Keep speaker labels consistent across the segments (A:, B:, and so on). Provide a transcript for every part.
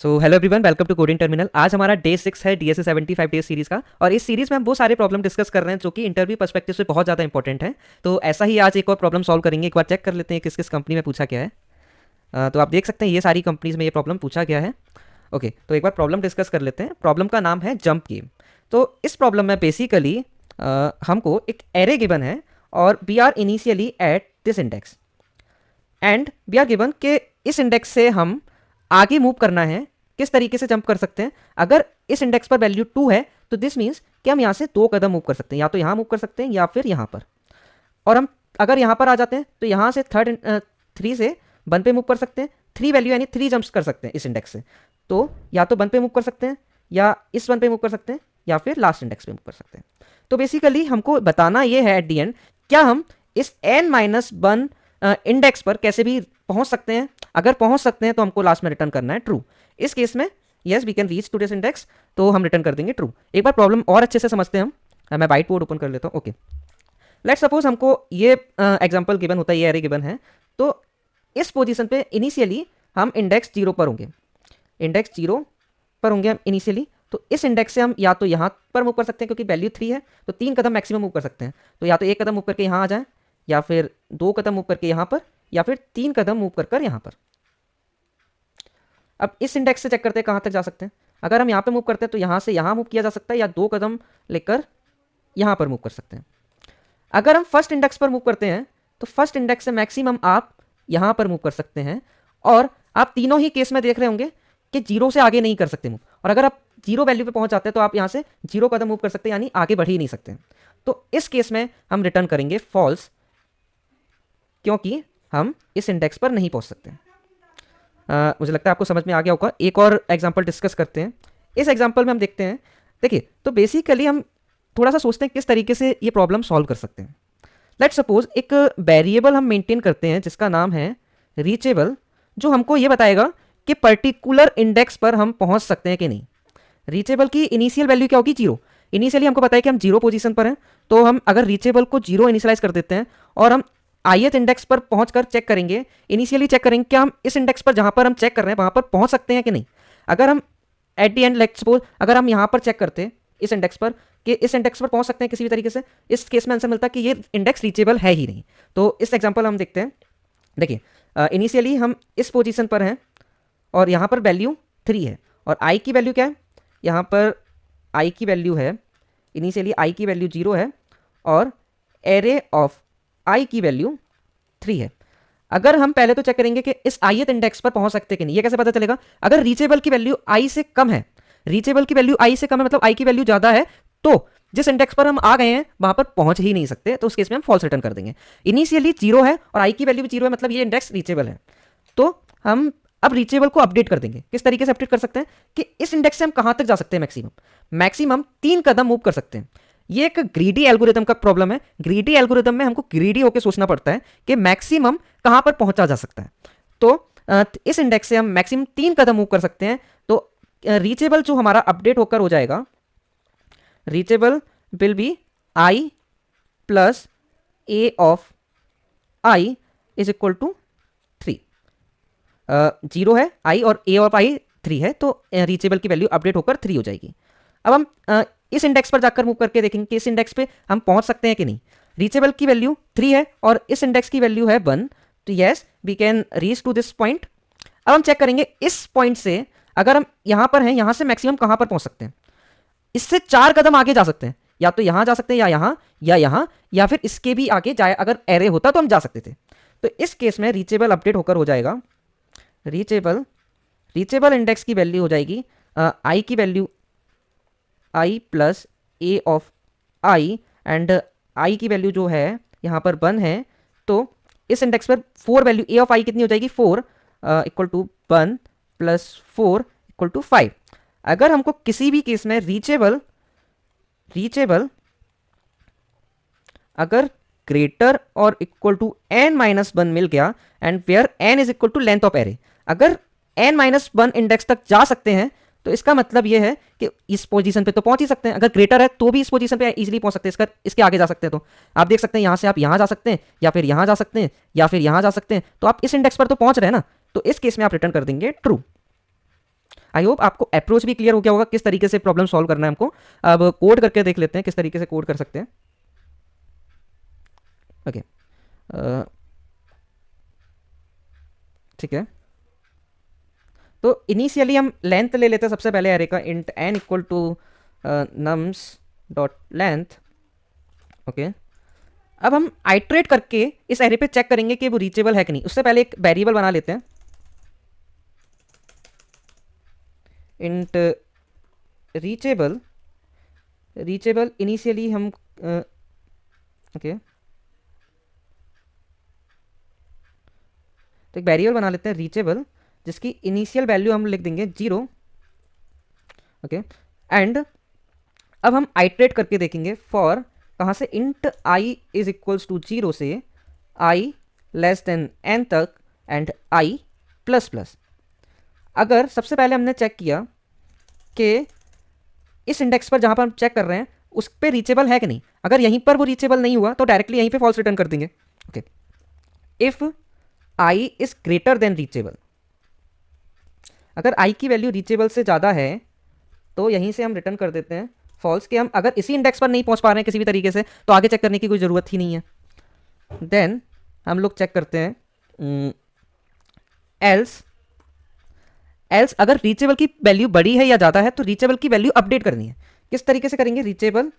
A: So hello everyone, welcome to Coding Terminal. आज हमारा day 6 है डीएसए 75 डेज सीरीज का, और इस सीरीज में हम वो सारे प्रॉब्लम डिस्कस कर रहे हैं जो कि इंटरव्यू पर्सपेक्टिव से बहुत ज़्यादा इंपॉर्टेंट है। तो ऐसा ही आज एक और प्रॉब्लम सॉल्व करेंगे। एक बार चेक कर लेते हैं किस किस कंपनी में पूछा गया है। तो आप देख सकते हैं ये सारी कंपनीज में ये प्रॉब्लम पूछा गया है। ओके, तो एक बार प्रॉब्लम डिस्कस कर लेते हैं। प्रॉब्लम का नाम है जंप गेम। तो इस प्रॉब्लम में बेसिकली हमको एक एरे गिवन है और we are initially at this index and we are given के इस इंडेक्स से हम आगे मूव करना है। किस तरीके से जंप कर सकते हैं? अगर इस इंडेक्स पर वैल्यू 2 है तो दिस मीन्स कि हम यहाँ से 2 कदम मूव कर सकते हैं, या तो यहाँ मूव कर सकते हैं या फिर यहाँ पर। और हम अगर यहाँ पर आ जाते हैं तो यहाँ से 3 से 1 पे मूव कर सकते हैं। 3 वैल्यू यानी 3 जंप्स कर सकते हैं इस इंडेक्स से। तो या तो 1 पे मूव कर सकते हैं, या इस 1 पे मूव कर सकते हैं, या फिर लास्ट इंडेक्स पे मूव कर सकते हैं। तो बेसिकली हमको बताना ये है एट दी एंड, क्या हम इस n-1 इंडेक्स पर कैसे भी पहुंच सकते हैं। अगर पहुंच सकते हैं तो हमको लास्ट में रिटर्न करना है ट्रू। इस केस में yes we can reach to this index, तो हम रिटर्न कर देंगे ट्रू। एक बार प्रॉब्लम और अच्छे से समझते हैं हम। मैं वाइट बोर्ड ओपन कर लेता हूँ। ओके, लेट्स सपोज हमको ये एग्जांपल गिवन होता है, ये एरे गिवन है। तो इस पोजीशन पे इनिशियली हम इंडेक्स 0 पर होंगे, इंडेक्स 0 पर होंगे हम इनिशियली। तो इस इंडेक्स से हम या तो यहाँ पर मूव कर सकते हैं, क्योंकि वैल्यू 3 है तो 3 कदम मैक्सिमम मूव कर सकते हैं। तो या तो 1 कदम मूव करके यहाँ आ जाए, या फिर 2 कदम मूव करके यहाँ पर, या फिर 3 कदम मूव कर यहाँ पर। अब इस इंडेक्स से चेक करते हैं कहाँ तक जा सकते हैं। अगर हम यहाँ पे मूव करते हैं तो यहाँ से यहाँ मूव किया जा सकता है, या 2 कदम लेकर यहाँ पर मूव कर सकते हैं। अगर हम फर्स्ट इंडेक्स पर मूव करते हैं तो फर्स्ट इंडेक्स से मैक्सिमम आप यहाँ पर मूव कर सकते हैं। और आप तीनों ही केस में देख रहे होंगे कि 0 से आगे नहीं कर सकते मूव। और अगर आप 0 वैल्यू पे पहुंच जाते हैं तो आप यहाँ से 0 कदम मूव कर सकते हैं, यानी आगे बढ़ ही नहीं सकते। तो इस केस में हम रिटर्न करेंगे फॉल्स, क्योंकि हम इस इंडेक्स पर नहीं पहुंच सकते। मुझे लगता है आपको समझ में आ गया होगा। एक और एग्जांपल डिस्कस करते हैं। इस एग्जांपल में हम देखते हैं, देखिए तो बेसिकली हम थोड़ा सा सोचते हैं किस तरीके से ये प्रॉब्लम सॉल्व कर सकते हैं। लेट्स सपोज एक वेरिएबल हम मेंटेन करते हैं जिसका नाम है रीचेबल, जो हमको ये बताएगा कि पर्टिकुलर इंडेक्स पर हम पहुंच सकते हैं कि नहीं। रीचेबल की इनिशियल वैल्यू क्या होगी? 0। इनिशियली हमको पता है कि हम 0 पोजीशन पर हैं, तो हम अगर रीचेबल को 0 इनिशियलाइज कर देते हैं और हम ith इंडेक्स पर पहुंचकर चेक करेंगे, इनिशियली चेक करेंगे क्या हम इस इंडेक्स पर जहां पर हम चेक कर रहे हैं वहां पर पहुंच सकते हैं कि नहीं। अगर हम eight the and let's suppose अगर हम यहां पर चेक करते हैं इस इंडेक्स पर कि इस इंडेक्स पर पहुंच सकते हैं किसी भी तरीके से, इस केस में आंसर मिलता है कि ये इंडेक्स रीचेबल है ही नहीं। तो इस एग्जाम्पल हम देखते हैं। देखिए इनिशियली हम इस पोजीशन पर हैं और यहाँ पर वैल्यू 3 है, और i की वैल्यू क्या है? यहाँ पर i की वैल्यू है, इनिशियली i की वैल्यू 0 है, और एरे ऑफ i की वैल्यू 3 है। अगर हम पहले तो चेक करेंगे कि इस ith इंडेक्स पर पहुंच सकते कि नहीं। ये कैसे पता चलेगा? अगर रीचेबल की वैल्यू i से कम है, रीचेबल की वैल्यू i से कम है मतलब i की वैल्यू ज़्यादा है, तो जिस इंडेक्स पर हम आ गए हैं वहां पर पहुंच ही नहीं सकते, तो उस केस में हम फॉल्स रिटर्न कर देंगे। इनिशियली 0 है और i की वैल्यू भी 0 है, मतलब ये इंडेक्स रीचेबल है। तो हम अब रीचेबल को अपडेट कर देंगे। किस तरीके से अपडेट कर सकते हैं कि इस इंडेक्स से हम कहां तक जा सकते हैं? मैक्सिमम 3 कदम मूव कर सकते हैं। ये एक ग्रीडी एल्गोरिथम का प्रॉब्लम है। ग्रीडी एल्गोरिथम में हमको ग्रीडी होकर सोचना पड़ता है कि मैक्सिमम कहां पर पहुंचा जा सकता है। तो इस इंडेक्स से हम मैक्सिमम 3 कदम मूव कर सकते हैं। तो रीचेबल जो हमारा अपडेट होकर हो जाएगा, reachable will be i plus a of i is equal to 3। 0 है i और a ऑफ i 3 है, तो रीचेबल की वैल्यू अपडेट होकर 3 हो जाएगी। अब हम इस इंडेक्स पर जाकर मूव करके देखेंगे कि इस इंडेक्स पे हम पहुंच सकते हैं कि नहीं। रीचेबल की वैल्यू 3 है और इस इंडेक्स की वैल्यू है 1, तो yes we can reach to this point. अब हम चेक करेंगे इस पॉइंट से अगर हम यहाँ पर हैं, यहाँ से मैक्सिमम कहाँ पर पहुंच सकते हैं। इससे 4 कदम आगे जा सकते हैं, या तो यहाँ जा सकते हैं, या यहाँ, या फिर इसके भी आगे जाए। अगर एरे होता तो हम जा सकते थे। तो इस केस में रीचेबल अपडेट होकर हो जाएगा, रीचेबल इंडेक्स की वैल्यू हो जाएगी i की value i plus a of i, and i की वैल्यू जो है यहाँ पर 1 है। तो इस इंडेक्स पर 4 वैल्यू a ऑफ i कितनी हो जाएगी? 4 equal to 1 plus 4 equal to 5। अगर हमको किसी भी केस में रीचेबल अगर ग्रेटर और इक्वल टू n-1 मिल गया, and where n is equal to length of array, अगर n-1 इंडेक्स तक जा सकते हैं तो इसका मतलब यह है कि इस पोजीशन पे तो पहुंच ही सकते हैं। अगर ग्रेटर है तो भी इस पोजीशन पे इजीली पहुंच सकते हैं, इसके आगे जा सकते हैं। तो आप देख सकते हैं यहाँ से आप यहाँ जा सकते हैं, या फिर यहाँ जा सकते हैं, या फिर यहाँ जा सकते हैं। तो आप इस इंडेक्स पर तो पहुंच रहे हैं ना, तो इस केस में आप रिटर्न कर देंगे ट्रू। आई होप आपको अप्रोच भी क्लियर हो गया होगा किस तरीके से प्रॉब्लम सॉल्व करना है हमको। अब कोड करके देख लेते हैं किस तरीके से कोड कर सकते हैं। ओके, ठीक है, तो इनिशियली हम लेंथ ले लेते हैं सबसे पहले एरे का, int n equal to nums dot length. Okay, अब हम आइट्रेट करके इस एरे पे चेक करेंगे कि वो रीचेबल है कि नहीं। उससे पहले एक वेरिएबल बना लेते हैं, इंट रीचेबल। रीचेबल इनिशियली हम ओके, तो एक वेरिएबल बना लेते हैं रीचेबल, जिसकी इनिशियल वैल्यू हम लिख देंगे 0। ओके, एंड अब हम आइट्रेट करके देखेंगे फॉर कहाँ से, int i is equals to 0 से आई लेस देन n तक एंड आई प्लस प्लस। अगर सबसे पहले हमने चेक किया कि इस इंडेक्स पर जहाँ पर हम चेक कर रहे हैं उस पर रीचेबल है कि नहीं, अगर यहीं पर वो रीचेबल नहीं हुआ तो डायरेक्टली यहीं पे फॉल्स रिटर्न कर देंगे। Okay, if I is greater than reachable, अगर आई की वैल्यू रीचेबल से ज़्यादा है तो यहीं से हम रिटर्न कर देते हैं फॉल्स, कि हम अगर इसी इंडेक्स पर नहीं पहुंच पा रहे हैं किसी भी तरीके से तो आगे चेक करने की कोई ज़रूरत ही नहीं है। देन हम लोग चेक करते हैं एल्स। एल्स अगर रीचेबल की वैल्यू बड़ी है या ज़्यादा है तो रीचेबल की वैल्यू अपडेट करनी है। किस तरीके से करेंगे, reachable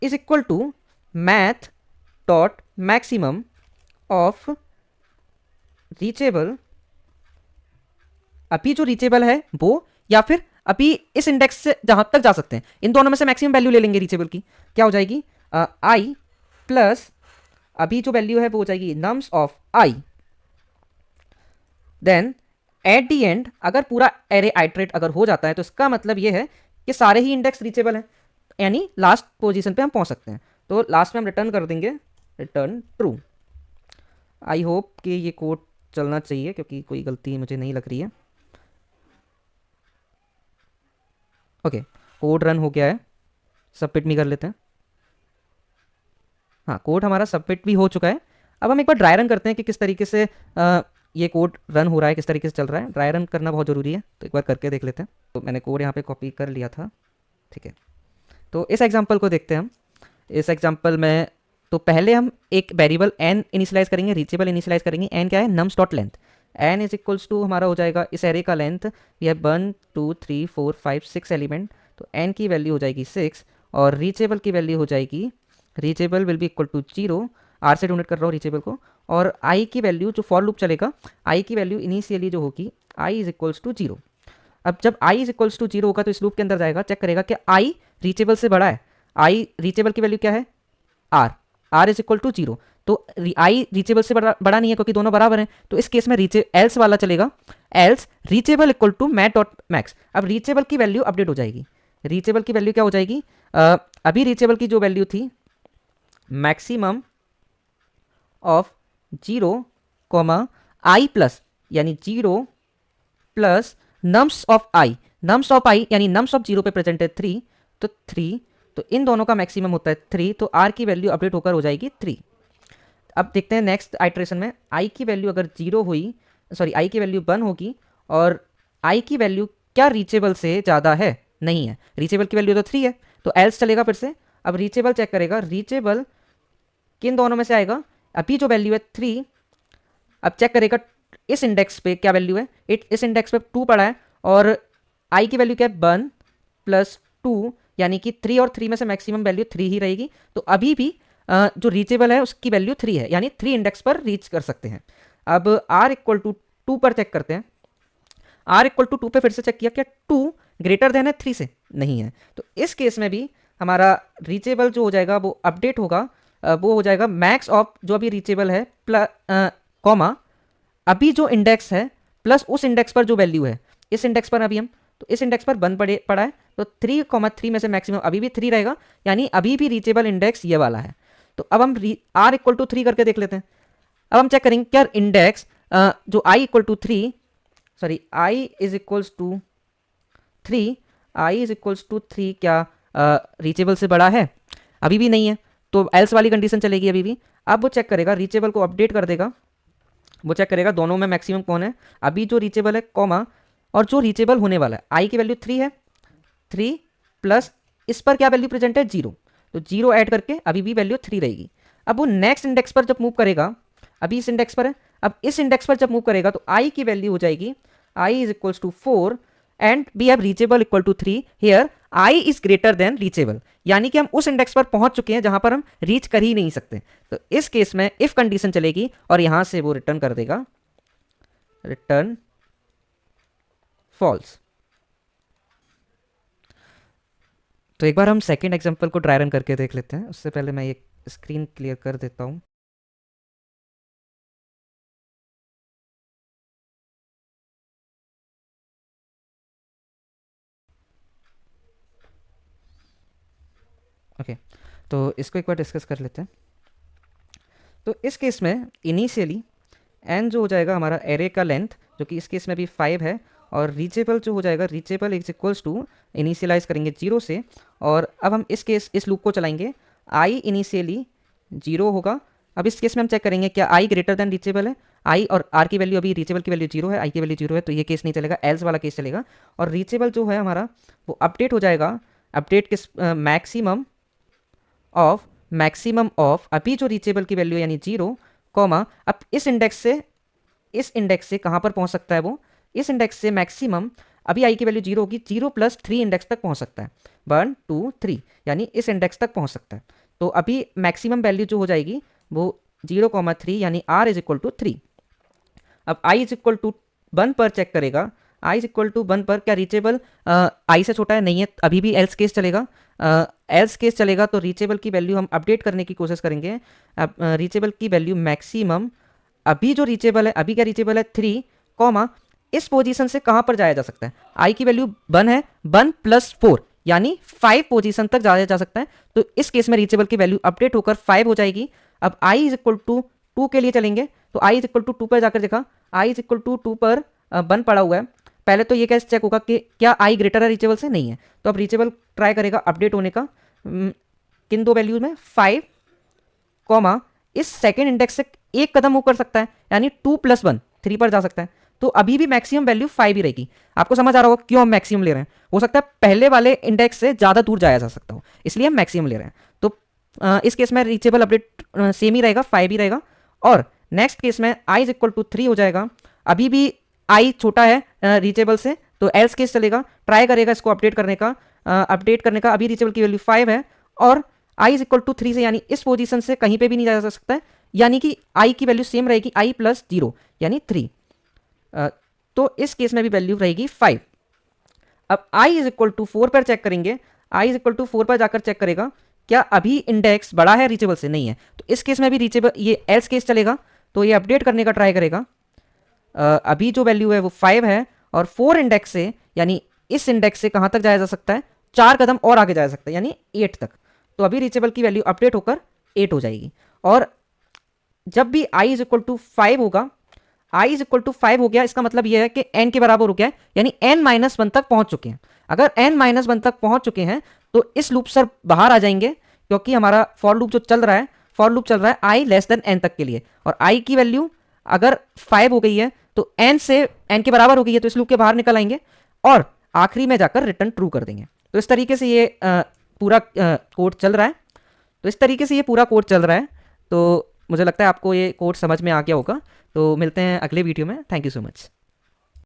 A: is equal to math dot maximum of reachable, अभी जो रीचेबल है वो, या फिर अभी इस इंडेक्स से जहां तक जा सकते हैं, इन दोनों में से मैक्सिमम वैल्यू ले लेंगे रीचेबल की। क्या हो जाएगी, आई प्लस अभी जो वैल्यू है वो हो जाएगी nums of i. Then at the end अगर पूरा एरे आइट्रेट अगर हो जाता है तो इसका मतलब ये है कि सारे ही इंडेक्स रीचेबल हैं, यानी लास्ट पोजीशन पे हम पहुंच सकते हैं। तो लास्ट में हम रिटर्न कर देंगे रिटर्न ट्रू। आई होप कि ये कोड चलना चाहिए क्योंकि कोई गलती मुझे नहीं लग रही है। ओके, कोड रन हो गया है, सबमिट भी कर लेते हैं। हाँ, कोड हमारा सबमिट भी हो चुका है। अब हम एक बार ड्राई रन करते हैं कि किस तरीके से ये कोड रन हो रहा है, किस तरीके से चल रहा है। ड्राई रन करना बहुत ज़रूरी है, तो एक बार करके देख लेते हैं। तो मैंने कोड यहाँ पे कॉपी कर लिया था, ठीक है। तो इस एग्जांपल को देखते हैं हम। इस एग्जांपल में तो पहले हम एक वेरिएबल n इनिशियलाइज करेंगे, रीचेबल इनिशियलाइज करेंगे। n क्या है, nums dot length. n is equals to हमारा हो जाएगा इस एरे का लेंथ, ये 1 2 3 4 5 6 एलिमेंट, तो n की वैल्यू हो जाएगी 6 और रीचेबल की वैल्यू हो जाएगी, reachable will be equal to 0, r से डोनेट कर रहा हूँ रीचेबल को। और i की वैल्यू जो फॉर लूप चलेगा, i की वैल्यू इनिशियली जो होगी i इज इक्वल्स टू 0। अब जब i इज इक्वल्स टू 0 होगा तो इस लूप के अंदर जाएगा, चेक करेगा कि i रीचेबल से बड़ा है। i रीचेबल की वैल्यू क्या है, r इज इक्वल टू 0, तो i रीचेबल से बड़ा नहीं है क्योंकि दोनों बराबर हैं। तो इस केस में एल्स वाला चलेगा, else reachable equal to math dot max. अब रीचेबल की वैल्यू अपडेट हो जाएगी। रीचेबल की वैल्यू क्या हो जाएगी, अभी रीचेबल की जो वैल्यू थी maximum of 0 comma I plus, यानी 0 plus nums of I. Nums of I यानी नम्स ऑफ 0 पे प्रेजेंट है 3, तो 3, तो इन दोनों का मैक्सिमम होता है 3, तो r की वैल्यू अपडेट होकर हो जाएगी 3। अब देखते हैं नेक्स्ट आइट्रेशन में i की वैल्यू अगर 0 हुई, सॉरी i की वैल्यू 1 होगी और i की वैल्यू क्या रीचेबल से ज़्यादा है, नहीं है, रीचेबल की वैल्यू तो 3 है, तो एल्स चलेगा फिर से। अब रीचेबल चेक करेगा, रीचेबल किन दोनों में से आएगा, अभी जो वैल्यू है 3, अब चेक करेगा इस इंडेक्स पे क्या वैल्यू है, इस इंडेक्स पे 2 पड़ा है और i की वैल्यू क्या है 1 प्लस 2, यानी कि 3 और 3 में से मैक्सिमम वैल्यू 3 ही रहेगी। तो अभी भी जो रीचेबल है उसकी वैल्यू 3 है, यानी 3 इंडेक्स पर रीच कर सकते हैं। अब r इक्वल टू 2 पर चेक करते हैं। r इक्वल टू 2 पे फिर से चेक किया, क्या 2 ग्रेटर देन है 3 से, नहीं है, तो इस केस में भी हमारा रीचेबल जो हो जाएगा वो अपडेट होगा, वो हो जाएगा मैक्स ऑफ जो अभी रीचेबल है प्लस कॉमा अभी जो इंडेक्स है प्लस उस इंडेक्स पर जो वैल्यू है, इस इंडेक्स पर अभी हम, तो इस इंडेक्स पर 1 पड़ा है, तो 3,3 में से मैक्सिमम अभी भी 3 रहेगा, यानी अभी भी रीचेबल इंडेक्स ये वाला है। तो अब हम r इक्वल टू 3 करके देख लेते हैं। अब हम चेक करेंगे क्या इंडेक्स जो i equal to 3, sorry i is equals to 3, i is equals to 3 क्या रीचेबल से बड़ा है, अभी भी नहीं है, तो एल्स वाली कंडीशन चलेगी अभी भी। अब वो चेक करेगा, रीचेबल को अपडेट कर देगा, वो चेक करेगा दोनों में मैक्सिमम कौन है, अभी जो रीचेबल है कॉमा और जो रीचेबल होने वाला है, आई की वैल्यू 3 है, 3 प्लस इस पर क्या वैल्यू प्रेजेंट है, 0, तो 0 ऐड करके अभी भी वैल्यू 3 रहेगी। अब वो नेक्स्ट इंडेक्स पर जब मूव करेगा, अभी इस इंडेक्स पर है, अब इस इंडेक्स पर जब मूव करेगा तो आई की वैल्यू हो जाएगी I is equals to 4 and we have reachable equal to 3, here I is greater than reachable, यानी कि हम उस इंडेक्स पर पहुंच चुके हैं जहां पर हम रीच कर ही नहीं सकते। तो इस केस में इफ कंडीशन चलेगी और यहां से वो रिटर्न कर देगा रिटर्न फॉल्स। तो एक बार हम सेकेंड एग्जाम्पल को ड्राई रन करके देख लेते हैं, उससे पहले मैं ये स्क्रीन क्लियर कर देता हूँ। ओके, तो इसको एक बार डिस्कस कर लेते हैं। तो इस केस में इनिशियली एन जो हो जाएगा हमारा एरे का लेंथ, जो कि इस केस में भी 5 है, और रीचेबल जो हो जाएगा, reachable is equals to initialize करेंगे 0 से, और अब हम इस लूप को चलाएंगे, आई इनिशियली 0 होगा। अब इस केस में हम चेक करेंगे क्या आई ग्रेटर देन रीचेबल है, आई और आर की वैल्यू, अभी रीचेबल की वैल्यू 0 है, आई की वैल्यू 0 है, तो ये केस नहीं चलेगा, एल्स वाला केस चलेगा। और रीचेबल जो है हमारा वो अपडेट हो जाएगा, अपडेट किस मैक्सिमम ऑफ अभी जो रीचेबल की वैल्यू यानी 0, कॉमा अब इस इंडेक्स से कहाँ पर पहुँच सकता है वो, इस इंडेक्स से मैक्सिमम अभी आई की वैल्यू 0 होगी, 0 प्लस 3 इंडेक्स तक पहुँच सकता है, 1 2 3, यानी इस इंडेक्स तक पहुँच सकता है। तो अभी मैक्सिमम वैल्यू जो हो जाएगी वो 0,3, यानी r इज इक्वल टू 3। अब i इज इक्वल टू 1 पर चेक करेगा, i इज इक्वल टू 1 पर क्या रीचेबल i से छोटा है, नहीं है, अभी भी एल्स केस चलेगा, एल्स केस चलेगा, तो रीचेबल की वैल्यू हम अपडेट करने की कोशिश करेंगे। अब रीचेबल की वैल्यू मैक्सिमम, अभी जो रीचेबल है, अभी क्या रीचेबल है 3, कॉमा इस पोजीशन से कहाँ पर जाया जा सकता है, i की वैल्यू 1 है, 1 प्लस 4 यानी 5 पोजीशन तक जाया जा सकता है। तो इस केस में रीचेबल की वैल्यू अपडेट होकर 5 हो जाएगी। अब i इज इक्वल टू 2 के लिए चलेंगे, तो i इज इक्वल टू 2 पर जाकर देखा, i इज इक्वल टू 2 पर 1 पड़ा हुआ है, पहले तो ये कैसे चेक होगा कि क्या i ग्रेटर है रीचेबल से, नहीं है, तो अब रीचेबल ट्राई करेगा अपडेट होने का, किन दो वैल्यूज में 5, कॉमा इस सेकेंड इंडेक्स से एक कदम मूव कर सकता है, यानी 2 प्लस 1 3 पर जा सकता है, तो अभी भी मैक्सिमम वैल्यू 5 ही रहेगी। आपको समझ आ रहा होगा क्यों हम मैक्सिमम ले रहे हैं, हो सकता है पहले वाले इंडेक्स से ज़्यादा दूर जाया जा सकता हो, इसलिए हम मैक्सिमम ले रहे हैं। तो इस केस में रीचेबल अपडेट सेम ही रहेगा, 5 ही रहेगा। और नेक्स्ट केस में i इज इक्वल टू 3 हो जाएगा, अभी भी i छोटा है रीचेबल से, तो एल्स केस चलेगा, ट्राई करेगा इसको अपडेट करने का, अभी रीचेबल की वैल्यू 5 है, और i इज इक्वल टू 3 से, यानी इस पोजीशन से कहीं पे भी नहीं जा सकता है, यानी कि i की वैल्यू सेम रहेगी, i प्लस 0 यानी 3, तो इस केस में भी वैल्यू रहेगी 5। अब i इज इक्वल टू 4 पर चेक करेंगे, i इज इक्वल टू 4 पर जाकर चेक करेगा क्या अभी इंडेक्स बड़ा है रीचेबल से, नहीं है, तो इस केस में भी रीचेबल, ये एल्स केस चलेगा, तो ये अपडेट करने का ट्राई करेगा, अभी जो वैल्यू है वो 5 है, और 4 इंडेक्स से, यानी इस इंडेक्स से कहाँ तक जाया जा सकता है, 4 कदम और आगे जाया सकता है, यानी 8 तक, तो अभी रीचेबल की वैल्यू अपडेट होकर 8 हो जाएगी। और जब भी i इज इक्वल टू 5 होगा, i इज इक्वल टू 5 हो गया, इसका मतलब यह है कि n के बराबर हो गया है, यानी n-1 तक पहुंच चुके हैं। अगर n-1 तक पहुंच चुके हैं तो इस लूप से बाहर आ जाएंगे, क्योंकि हमारा फॉर लूप जो चल रहा है i लेस देन n तक के लिए, और i की वैल्यू अगर 5 हो गई है तो n के बराबर हो गई है, तो इस लूप के बाहर निकल आएंगे और आखिरी में जाकर रिटर्न ट्रू कर देंगे। तो इस तरीके से ये पूरा कोड चल रहा है, तो मुझे लगता है आपको ये कोड समझ में आ गया होगा। तो मिलते हैं अगले वीडियो में, थैंक यू सो मच।